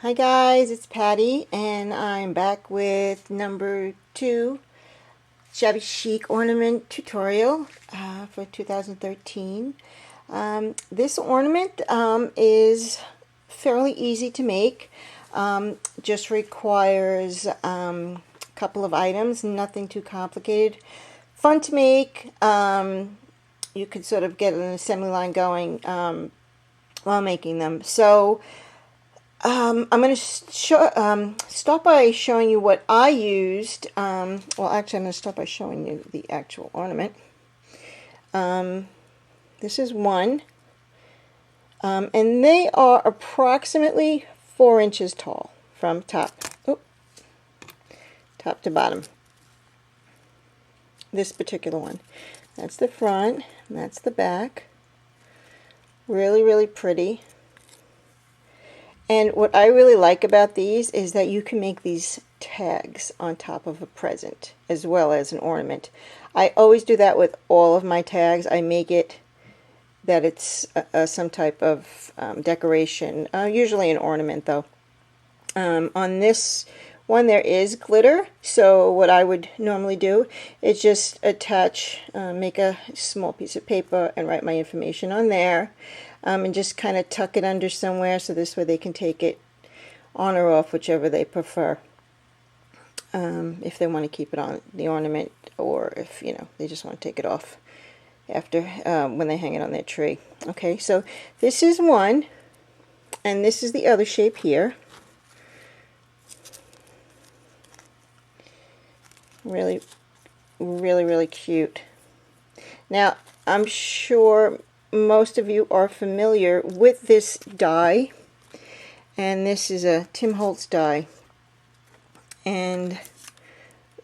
Hi guys, it's Patty, and I'm back with number 2 Shabby Chic ornament tutorial for 2013. This ornament is fairly easy to make. Just requires a couple of items, nothing too complicated. Fun to make. You could sort of get an assembly line going while making them. So I'm going to start by showing you what I used. Well, actually, I'm going to start by showing you the actual ornament. This is one, and they are approximately 4 inches tall from top to bottom. This particular one. That's the front, and that's the back. Really, really pretty. And what I really like about these is that you can make these tags on top of a present as well as an ornament. I always do that with all of my tags. I make it that it's some type of decoration, usually an ornament though. On this one there is glitter, so what I would normally do is just attach, make a small piece of paper and write my information on there. And just kind of tuck it under somewhere so this way they can take it on or off, whichever they prefer. If they want to keep it on the ornament, or if they just want to take it off after when they hang it on their tree. Okay, so this is one, and this is the other shape here. Really, really, really cute. Now, I'm sure most of you are familiar with this die, and this is a Tim Holtz die, and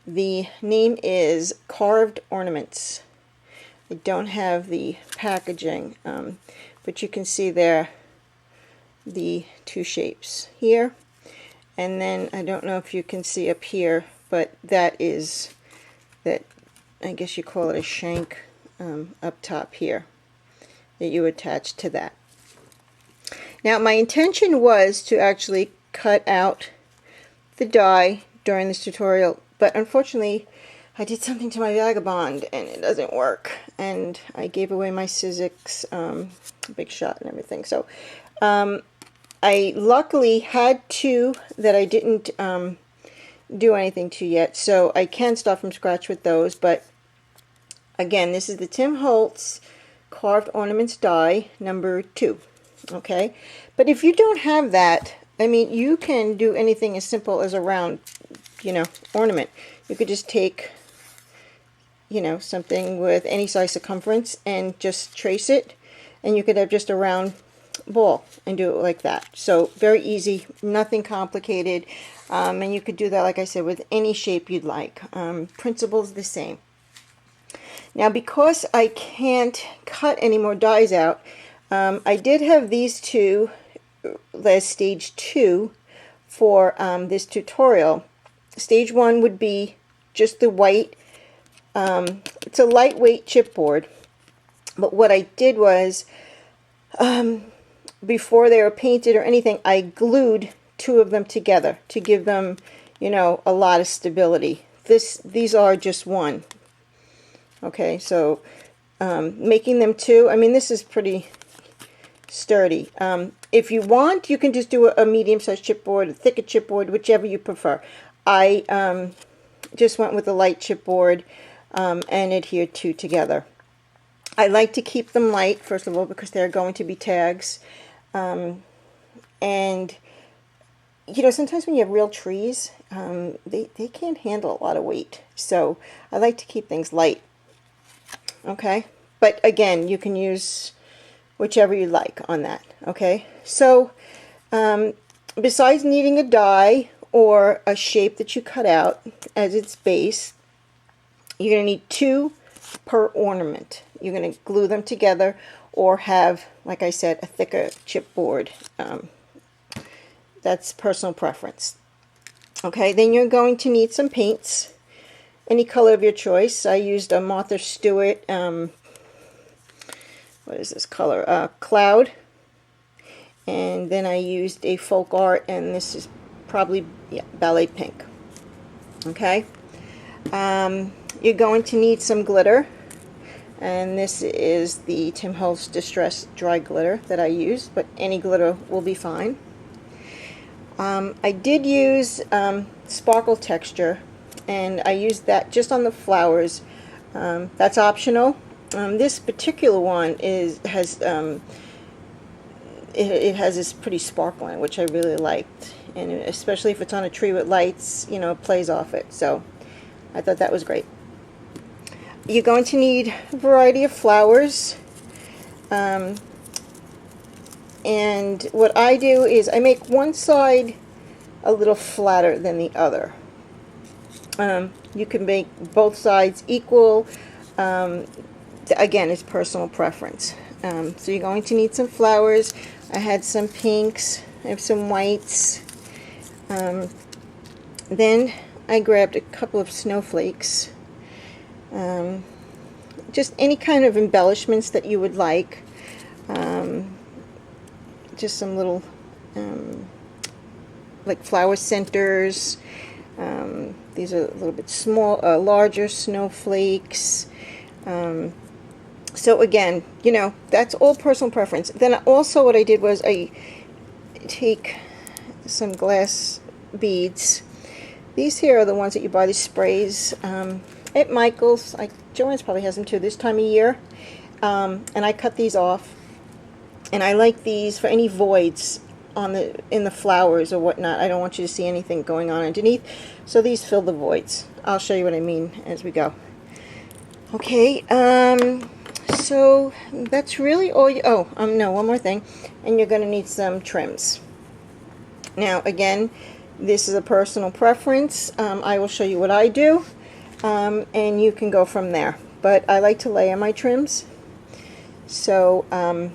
the name is Carved Ornaments. I don't have the packaging, but you can see there the two shapes here, and then I don't know if you can see up here, but that is that, I guess you call it a shank up top here that you attach to that. Now my intention was to actually cut out the die during this tutorial, but unfortunately I did something to my Vagabond and it doesn't work, and I gave away my Sizzix Big Shot and everything. So I luckily had two that I didn't do anything to yet, so I can start from scratch with those. But again, this is the Tim Holtz Carved Ornaments die number 2. Okay, but if you don't have that, I mean, you can do anything as simple as a round, ornament. You could just take, something with any size circumference and just trace it, and you could have just a round ball and do it like that. So very easy, nothing complicated, and you could do that, like I said, with any shape you'd like. Principle's the same. Now, because I can't cut any more dies out, I did have these two as stage 2 for this tutorial. Stage 1 would be just the white. It's a lightweight chipboard, but what I did was, before they were painted or anything, I glued 2 of them together to give them, a lot of stability. These are just one. Okay, so making them 2, I mean, this is pretty sturdy. If you want, you can just do a medium-sized chipboard, a thicker chipboard, whichever you prefer. I just went with a light chipboard and adhered 2 together. I like to keep them light, first of all, because they're going to be tags. And sometimes when you have real trees, they can't handle a lot of weight. So I like to keep things light. Okay, but again, you can use whichever you like on that. Okay, so besides needing a die or a shape that you cut out as its base, you're going to need 2 per ornament. You're going to glue them together or have, like I said, a thicker chipboard. That's personal preference. Okay, then you're going to need some paints. Any color of your choice. I used a Martha Stewart, what is this color? Cloud. and then I used a folk art, and this is probably, yeah, ballet pink. Okay, you're going to need some glitter, and this is the Tim Holtz Distress Dry Glitter that I used, but any glitter will be fine. I did use sparkle texture, and I used that just on the flowers. That's optional. This particular one has this pretty sparkle in it, which I really liked, and especially if it's on a tree with lights, you know, it plays off it. So I thought that was great. You're going to need a variety of flowers, and what I do is I make one side a little flatter than the other. You can make both sides equal. Again, it's personal preference. So you're going to need some flowers. I had some pinks, I have some whites. Then I grabbed a couple of snowflakes. Just any kind of embellishments that you would like. Just some little like flower centers. These are a little bit larger snowflakes. So again, you know, that's all personal preference. Then also what I did was I take some glass beads. These here are the ones that you buy, the sprays at Michael's. Joanne's probably has them too this time of year. And I cut these off, and I like these for any voids in the flowers or whatnot. I don't want you to see anything going on underneath, so these fill the voids. I'll show you what I mean as we go. Okay, so that's really all you, no, one more thing, and you're going to need some trims. Now again, this is a personal preference. I will show you what I do, and you can go from there, but I like to layer my trims. So I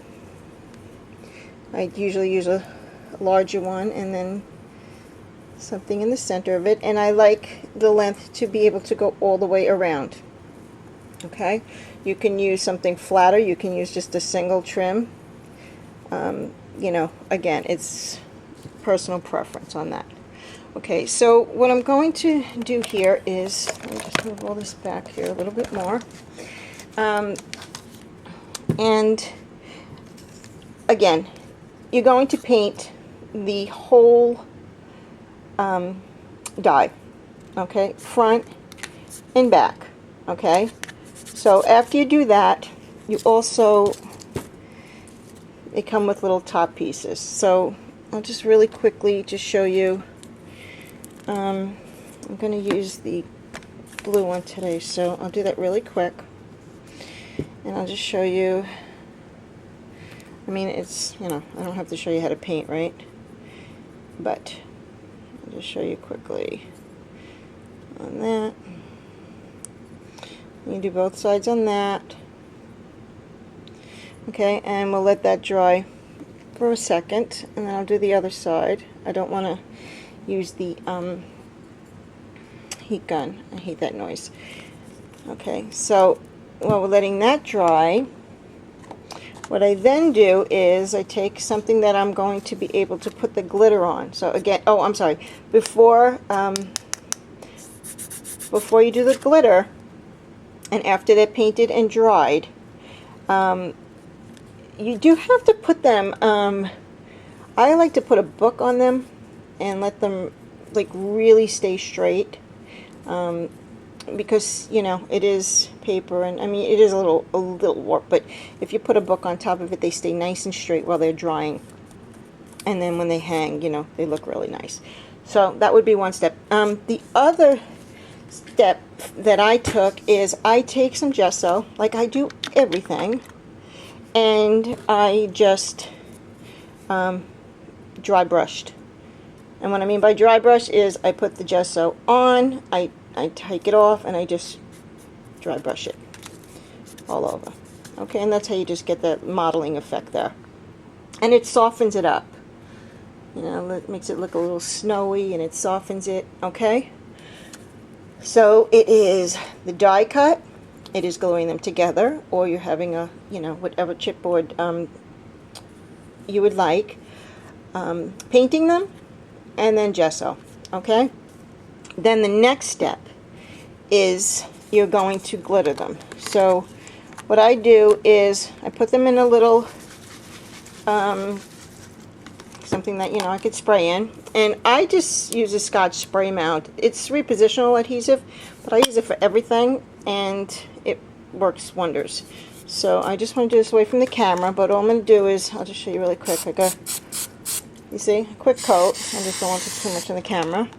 usually use a larger one and then something in the center of it, and I like the length to be able to go all the way around. Okay, you can use something flatter, you can use just a single trim. You know, again, it's personal preference on that. Okay, so what I'm going to do here is, let me just move all this back here a little bit more. And again, you're going to paint the whole die, okay, front and back. Okay, so after you do that, you also, they come with little top pieces. So I'll just really quickly just show you. I'm going to use the blue one today, so I'll do that really quick, and I'll just show you. I mean, it's, you know, I don't have to show you how to paint, right? But I'll just show you quickly on that. You do both sides on that. Okay, and we'll let that dry for a second, and then I'll do the other side. I don't want to use the heat gun. I hate that noise. Okay, so while we're letting that dry, what I then do is I take something that I'm going to be able to put the glitter on. So again, oh, I'm sorry, before you do the glitter, and after they're painted and dried, you do have to put them, I like to put a book on them and let them like really stay straight, because, you know, it is paper, and I mean, it is a little warped, but if you put a book on top of it, they stay nice and straight while they're drying, and then when they hang, you know, they look really nice. So that would be one step. The other step that I took is I take some gesso, like I do everything, and I just dry brushed. And what I mean by dry brush is I put the gesso on, I take it off, and I just dry brush it all over. Okay, and that's how you just get that modeling effect there. And it softens it up. You know, it makes it look a little snowy, and it softens it, okay? So it is the die cut, it is gluing them together, or you're having a, you know, whatever chipboard you would like. painting them, and then gesso. Okay? Then the next step is you're going to glitter them. So what I do is I put them in a little something that, you know, I could spray in, and I just use a Scotch spray mount. It's repositional adhesive, but I use it for everything, and it works wonders. So I just want to do this away from the camera, but all I'm going to do is, I'll just show you really quick, like a, you see, a quick coat. I just don't want it too much on the camera.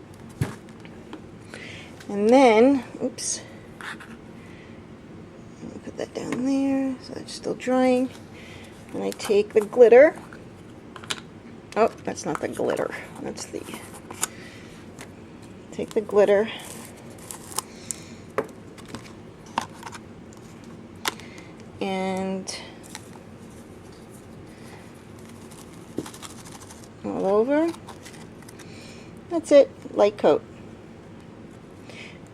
And then, oops, put that down there, so it's still drying. And I take the glitter. Oh, that's not the glitter. That's the... Take the glitter. And all over. That's it. Light coat.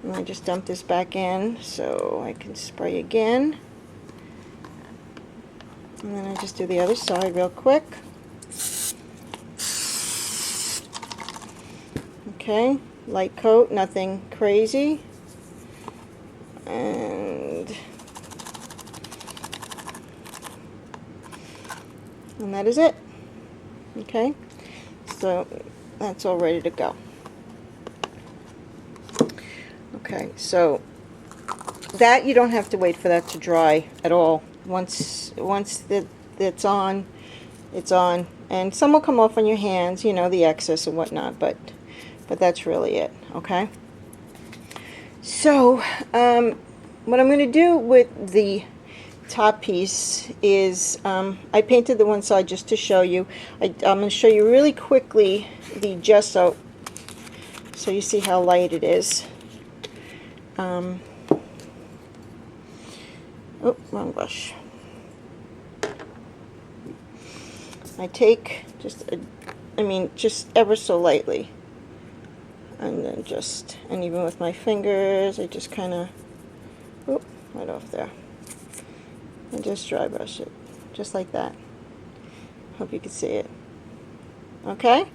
And I just dump this back in so I can spray again. And then I just do the other side real quick. Okay, light coat, nothing crazy. And that is it. Okay, so that's all ready to go. Okay, so that you don't have to wait for that to dry at all. Once it's on, it's on. And some will come off on your hands, you know, the excess and whatnot, but that's really it. Okay, so what I'm going to do with the top piece is I painted the one side just to show you. I'm going to show you really quickly the gesso so you see how light it is. Oh, wrong brush. I take just just ever so lightly, and then and even with my fingers, I just kind of, right off there, and just dry brush it, just like that. Hope you can see it. Okay,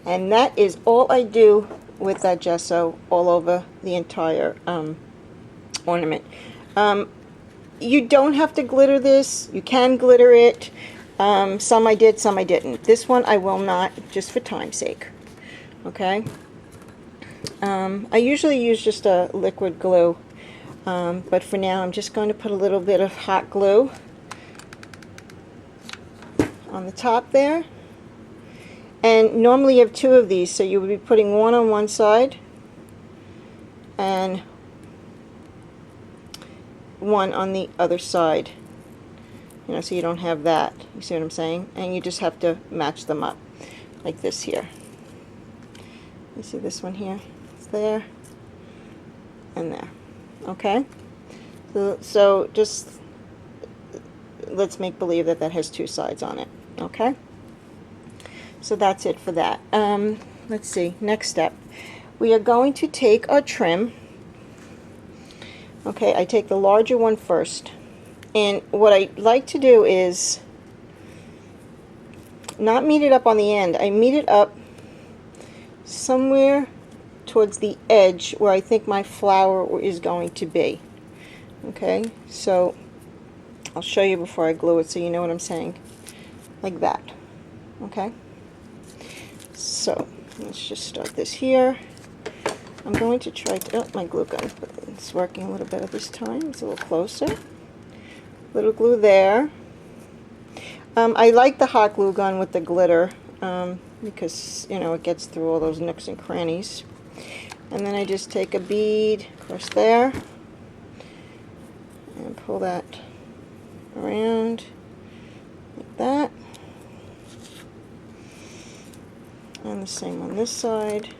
and that is all I do with that gesso all over the entire ornament. You don't have to glitter this. You can glitter it. Some I did, some I didn't. This one I will not, just for time's sake. Okay. I usually use just a liquid glue, but for now I'm just going to put a little bit of hot glue on the top there. And normally you have two of these, so you would be putting one on one side and one on the other side, you know, so you don't have that. You see what I'm saying? And you just have to match them up like this here. You see this one here? It's there and there. Okay, so just let's make believe that that has two sides on it. Okay, so that's it for that. Let's see, next step, we are going to take our trim. Okay, I take the larger one first, and what I like to do is not meet it up on the end. I meet it up somewhere towards the edge where I think my flower is going to be. Okay, so I'll show you before I glue it so you know what I'm saying. Like that. Okay, so let's just start this here. I'm going to try to, oh, my glue gun, it's working a little better this time. It's a little closer. Little glue there. I like the hot glue gun with the glitter because, you know, it gets through all those nooks and crannies. And then I just take a bead across there and pull that around like that. And the same on this side.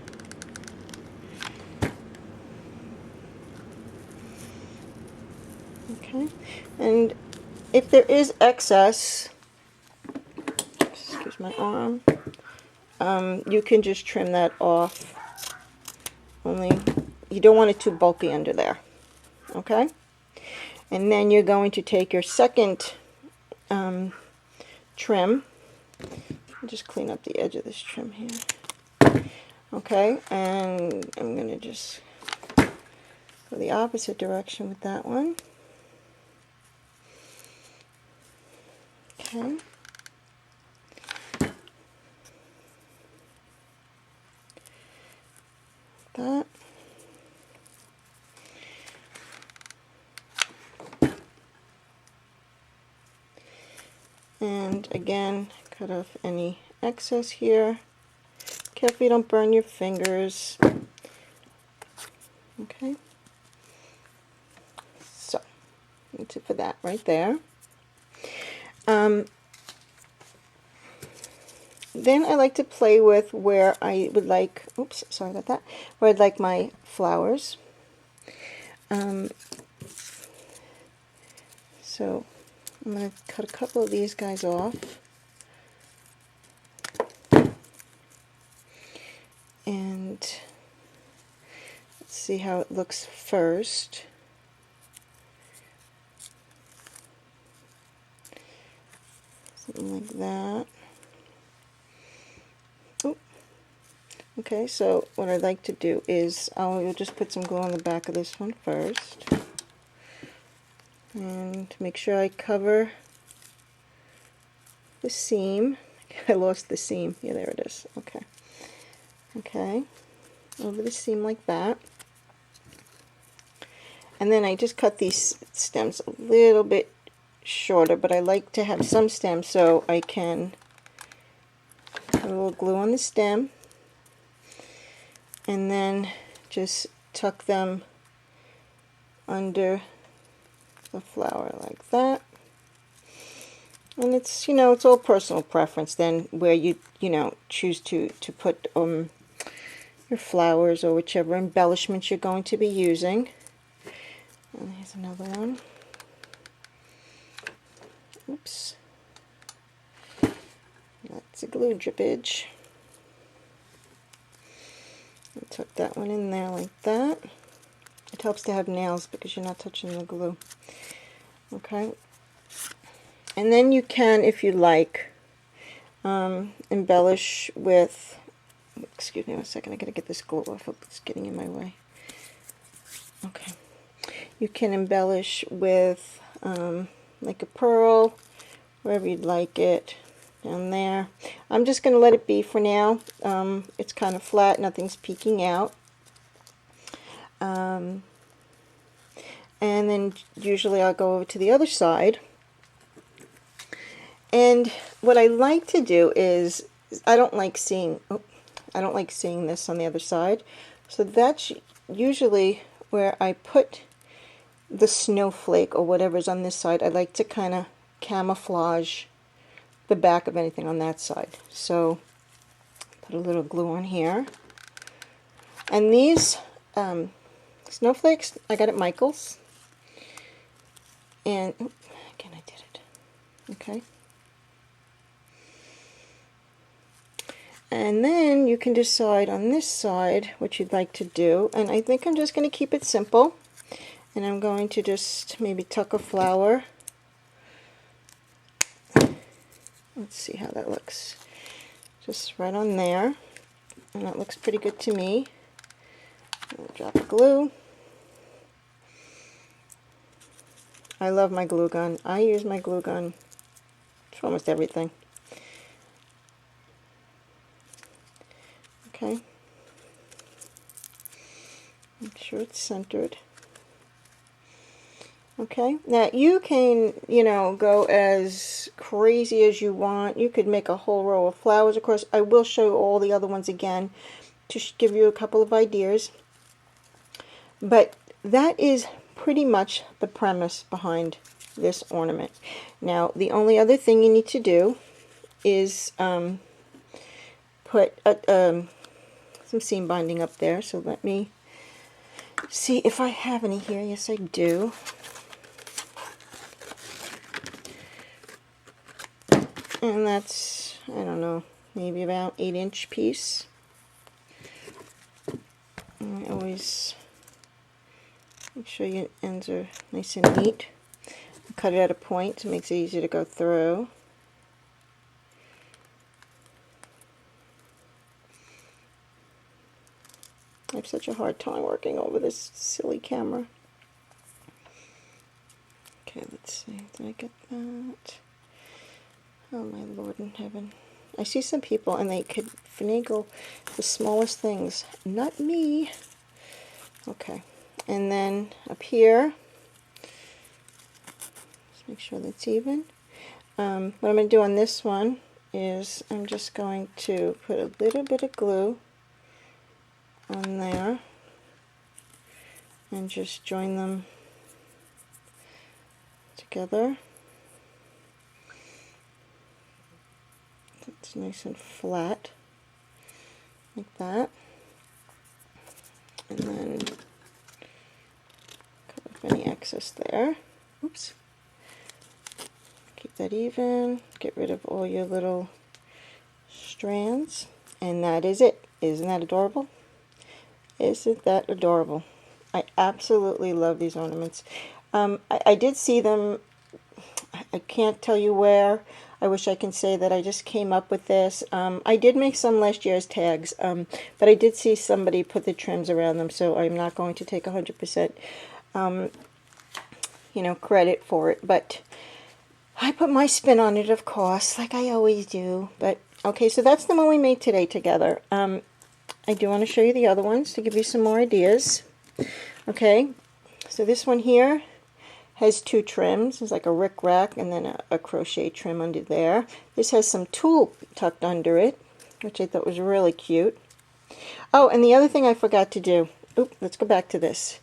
Okay, and if there is excess, excuse my arm, you can just trim that off. Only you don't want it too bulky under there. Okay, and then you're going to take your second trim. Just clean up the edge of this trim here. Okay, and I'm going to just go the opposite direction with that one. Okay. That. And again, cut off any excess here. Careful you don't burn your fingers. Okay. So, that's it for that right there. Then I like to play with where I would like, oops, sorry about that, where I'd like my flowers. So I'm going to cut a couple of these guys off. And let's see how it looks first. Something like that. Oh. Okay, so what I'd like to do is I'll just put some glue on the back of this one first. And make sure I cover the seam. I lost the seam. Yeah, there it is. Okay. Okay, over the seam like that. And then I just cut these stems a little bit shorter, but I like to have some stems so I can put a little glue on the stem and then just tuck them under the flower like that. And it's, you know, it's all personal preference then where you choose to put your flowers or whichever embellishments you're going to be using. And here's another one. Oops. That's a glue drippage. And tuck that one in there like that. It helps to have nails because you're not touching the glue. Okay. And then you can, if you like, embellish with, excuse me one second, I gotta get this glue off, it's getting in my way. Okay. You can embellish with like a pearl, wherever you'd like it, down there. I'm just going to let it be for now. It's kind of flat, nothing's peeking out. And then usually I'll go over to the other side. And what I like to do is, I don't like seeing this on the other side. So that's usually where I put the snowflake or whatever's on this side. I like to kind of camouflage the back of anything on that side. So put a little glue on here. And these snowflakes I got at Michael's. And again I did it. Okay. And then you can decide on this side what you'd like to do. And I think I'm just going to keep it simple. And I'm going to just maybe tuck a flower. Let's see how that looks. Just right on there. And that looks pretty good to me. I'll drop a glue. I love my glue gun. I use my glue gun for almost everything. Okay. Make sure it's centered. Okay, now you can, go as crazy as you want. You could make a whole row of flowers. Of course, I will show you all the other ones again to give you a couple of ideas. But that is pretty much the premise behind this ornament. Now, the only other thing you need to do is put some seam binding up there. So let me see if I have any here. Yes, I do. And that's, I don't know, maybe about 8-inch piece. And I always make sure your ends are nice and neat. Cut it at a point, so it makes it easier to go through. I have such a hard time working over this silly camera. Okay, let's see. Did I get that? Oh my Lord in heaven. I see some people and they could finagle the smallest things. Not me. Okay. And then up here, let's make sure that's even. What I'm going to do on this one is I'm just going to put a little bit of glue on there and just join them together. It's nice and flat, like that. And then cut off any excess there. Oops. Keep that even. Get rid of all your little strands. And that is it. Isn't that adorable? Isn't that adorable? I absolutely love these ornaments. I did see them. I can't tell you where. I wish I can say that I just came up with this. I did make some last year as tags, but I did see somebody put the trims around them, so I'm not going to take 100% credit for it. But I put my spin on it, of course, like I always do. But okay, so that's the one we made today together. I do want to show you the other ones to give you some more ideas. Okay, so this one here has two trims. It's like a rick-rack and then a crochet trim under there. This has some tulle tucked under it, which I thought was really cute. Oh, and the other thing I forgot to do. Oop, let's go back to this.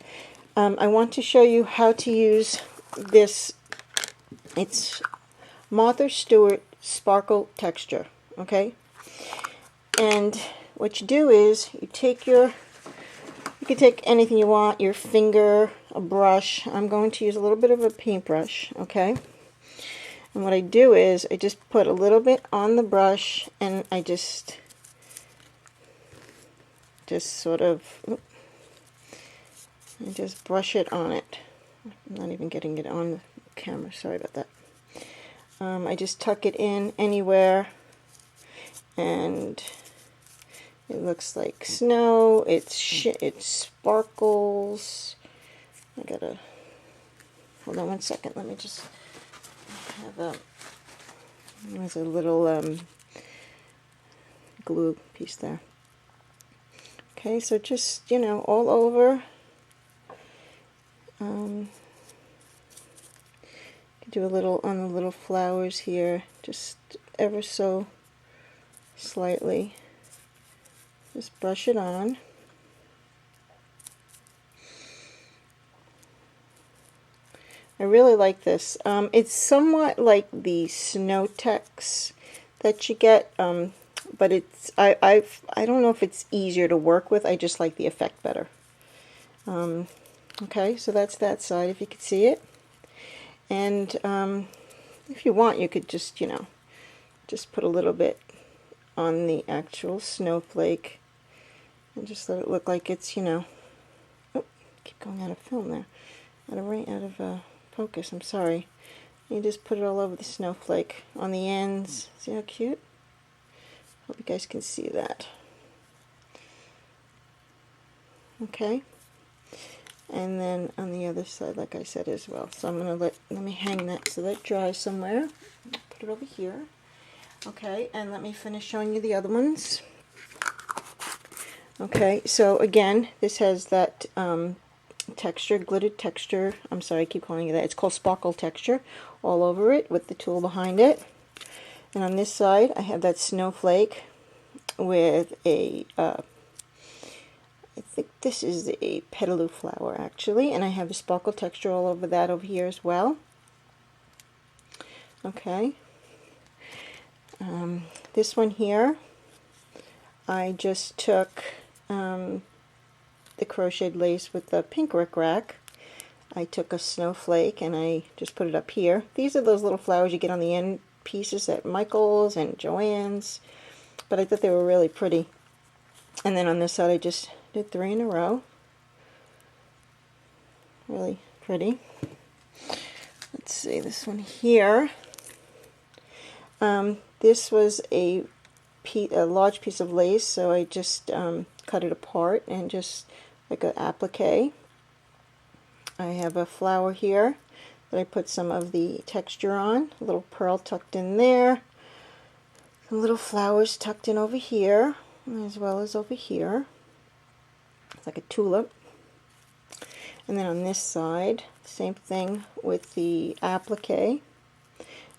I want to show you how to use this. It's Martha Stewart Sparkle Texture, okay? And what you do is you take you can take anything you want, your finger, a brush. I'm going to use a little bit of a paintbrush, okay? And what I do is I just put a little bit on the brush and I just sort of, I just brush it on it. I'm not even getting it on the camera, sorry about that. I just tuck it in anywhere and it looks like snow. It sparkles. I gotta hold on one second. Let me just have there's a little glue piece there. Okay, so just all over. Do a little on the little flowers here, just ever so slightly. Just brush it on. I really like this. It's somewhat like the Snow Tex that you get, but it's I don't know if it's easier to work with. I just like the effect better. Okay, so that's that side, if you could see it. And if you want, you could just just put a little bit on the actual snowflake and just let it look like it's, oh, keep going out of film there, out of focus, I'm sorry. You just put it all over the snowflake on the ends. See how cute? Hope you guys can see that. Okay, and then on the other side, like I said as well. So I'm gonna let me hang that so that dries somewhere. Put it over here. Okay, and let me finish showing you the other ones. Okay, so again, this has that texture, glittered texture. I'm sorry, I keep calling it that. It's called Sparkle Texture all over it with the tulle behind it. And on this side, I have that snowflake with a, I think this is a petaloo flower actually, and I have the sparkle texture all over that over here as well. Okay. This one here, I just took the crocheted lace with the pink rick-rack. I took a snowflake and I just put it up here. These are those little flowers you get on the end pieces at Michael's and Joann's, but I thought they were really pretty. And then on this side I just did 3 in a row. Really pretty. Let's see, this one here. This was a large piece of lace, so I just cut it apart and just like an applique. I have a flower here that I put some of the texture on, a little pearl tucked in there, some little flowers tucked in over here, as well as over here. It's like a tulip. And then on this side, same thing with the applique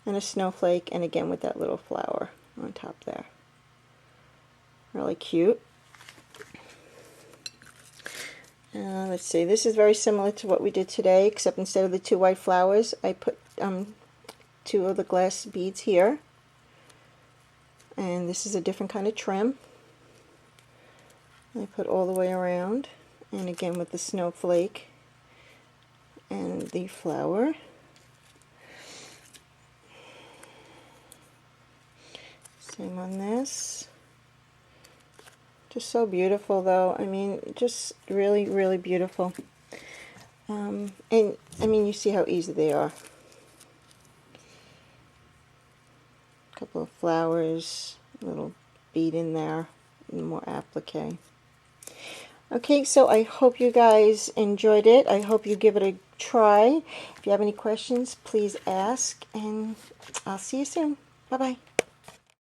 and a snowflake, and again with that little flower on top there. Really cute. Let's see, this is very similar to what we did today, except instead of the 2 white flowers, I put 2 of the glass beads here. And this is a different kind of trim. I put all the way around, and again with the snowflake and the flower. Same on this. Just so beautiful though. I mean, just really, really beautiful. And I mean, you see how easy they are. A couple of flowers, a little bead in there, and more applique. Okay, so I hope you guys enjoyed it. I hope you give it a try. If you have any questions, please ask, and I'll see you soon. Bye-bye.